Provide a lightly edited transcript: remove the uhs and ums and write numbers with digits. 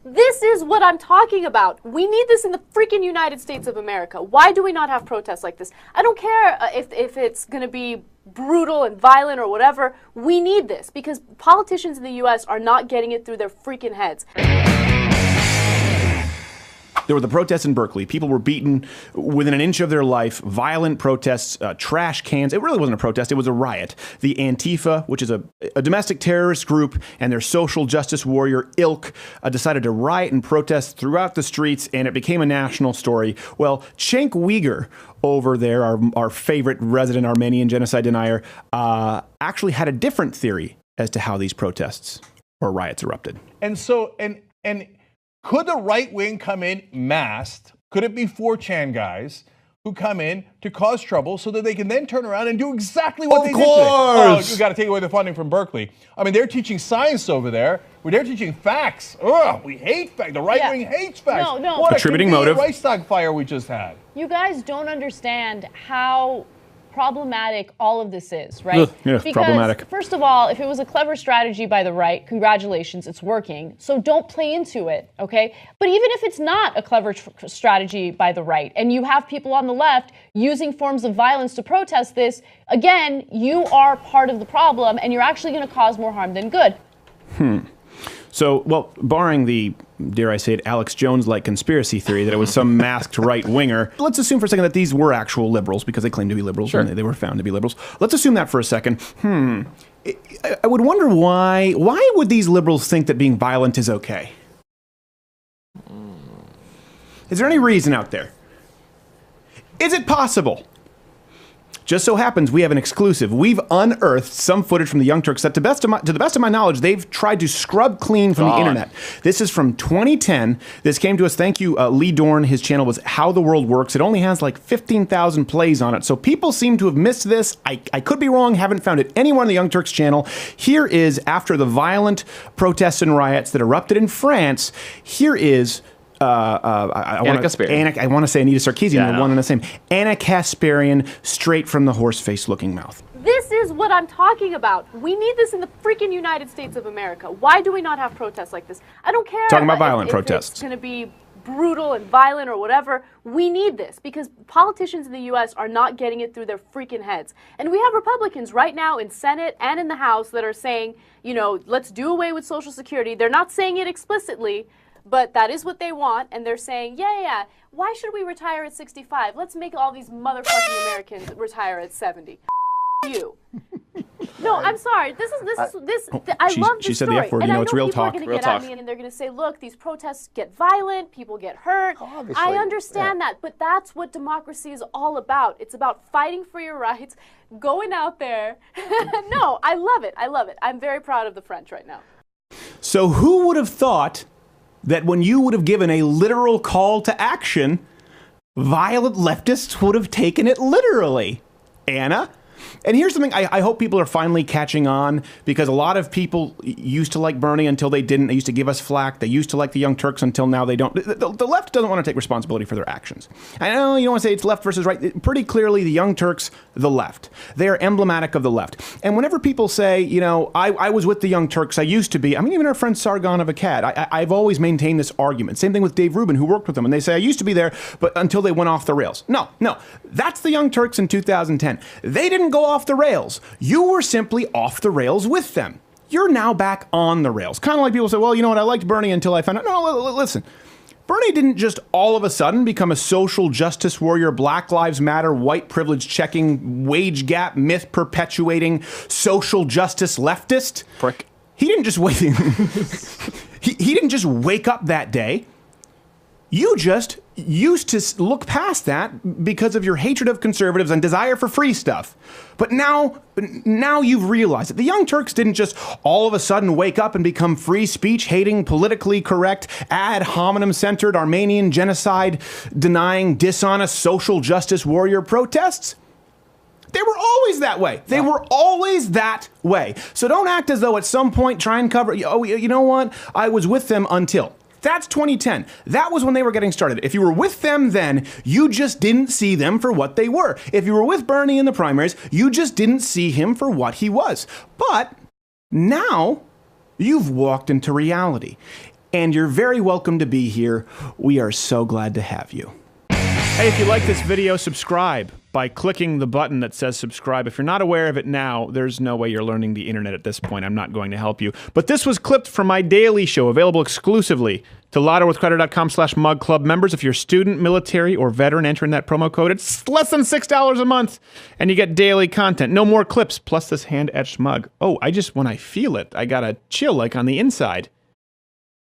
This is what I'm talking about. We need this in the freaking United States of America. Why do we not have protests like this? I don't care if it's going to be brutal and violent or whatever. We need this because politicians in the U.S. are not getting it through their freaking heads. There were the protests in Berkeley. People were beaten within an inch of their life. Violent protests, trash cans. It really wasn't a protest. It was a riot. The Antifa, which is a domestic terrorist group, and their social justice warrior ilk decided to riot and protest throughout the streets, and it became a national story. Well, Cenk Uygur over there, our favorite resident Armenian genocide denier, actually had a different theory as to how these protests or riots erupted. And so, and could the right wing come in masked? Could it be 4chan guys who come in to cause trouble so that they can then turn around and do exactly what they did today? Oh, you got to take away the funding from Berkeley. I mean, they're teaching science over there. They're teaching facts. Ugh, we hate facts. The right wing hates facts. No. What attributing a motive. Reichstag fire we just had. You guys don't understand how problematic all of this is, right? Yeah, because, problematic. First of all, if it was a clever strategy by the right, congratulations, it's working. So don't play into it, okay? But even if it's not a clever strategy by the right, and you have people on the left using forms of violence to protest this, again, you are part of the problem, and you're actually going to cause more harm than good. So, well, barring the, dare I say it, Alex Jones-like conspiracy theory that it was some masked right-winger, let's assume for a second that these were actual liberals, because they claim to be liberals, and they were found to be liberals. Let's assume that for a second. I would wonder why would these liberals think that being violent is okay? Is there any reason out there? Is it possible? Just so happens we have an exclusive. We've unearthed some footage from the Young Turks that, to the best of my knowledge, they've tried to scrub clean from the internet. This is from 2010. This came to us, thank you, Lee Dorn. His channel was How the World Works. It only has like 15,000 plays on it. So people seem to have missed this. I could be wrong, haven't found it anywhere on the Young Turks channel. Here is, after the violent protests and riots that erupted in France, here is... I want to say Anita Sarkeesian, the one and the same. Anna Kasparian, straight from the horse face looking mouth. This is what I'm talking about. We need this in the freaking United States of America. Why do we not have protests like this? I don't care. Talking about violent if protests. It's going to be brutal and violent or whatever. We need this because politicians in the U.S. are not getting it through their freaking heads. And we have Republicans right now in Senate and in the House that are saying, you know, let's do away with Social Security. They're not saying it explicitly, but that is what they want, and they're saying, yeah, why should we retire at 65? Let's make all these motherfucking Americans retire at 70. You. No, I'm sorry. I love this she said story. the F word, you know, it's real talk. And I know people are going to get at me, and they're going to say, look, these protests get violent, people get hurt. Obviously, I understand that, but that's what democracy is all about. It's about fighting for your rights, going out there. No, I love it. I'm very proud of the French right now. So who would have thought that when you would have given a literal call to action, violent leftists would have taken it literally? Anna? And here's something I hope people are finally catching on, because a lot of people used to like Bernie until they didn't. They used to give us flack. They used to like the Young Turks until now they don't. The left doesn't want to take responsibility for their actions. I know you don't want to say it's left versus right. Pretty clearly, the Young Turks, the left. They are emblematic of the left. And whenever people say, you know, I was with the Young Turks, I used to be. I mean, even our friend Sargon of Akkad, I've always maintained this argument. Same thing with Dave Rubin, who worked with them. And they say, I used to be there, but until they went off the rails. No. That's the Young Turks in 2010. They didn't go off the rails. You were simply off the rails with them. You're now back on the rails. Kind of like people say, well, you know what, I liked Bernie until I found out. No, listen. Bernie didn't just all of a sudden become a social justice warrior, Black Lives Matter, white privilege checking, wage gap myth perpetuating, social justice leftist. Prick. He didn't just wake he didn't just wake up that day. You just used to look past that because of your hatred of conservatives and desire for free stuff. But now you've realized that the Young Turks didn't just all of a sudden wake up and become free speech hating, politically correct, ad hominem centered, Armenian genocide denying, dishonest social justice warrior protests. They were always that way. They were always that way. So don't act as though at some point try and cover, oh, you know what? I was with them until. That's 2010. That was when they were getting started. If you were with them then, you just didn't see them for what they were. If you were with Bernie in the primaries, you just didn't see him for what he was. But now you've walked into reality. and you're very welcome to be here. We are so glad to have you. Hey, if you like this video, subscribe by clicking the button that says subscribe. If you're not aware of it now, there's no way you're learning the internet at this point. I'm not going to help you. But this was clipped from my daily show, available exclusively to louderwithcrowder.com/mugclub members. If you're student, military, or veteran, enter in that promo code. It's less than $6 a month, and you get daily content. No more clips, plus this hand-etched mug. Oh, when I feel it, I got a chill like on the inside.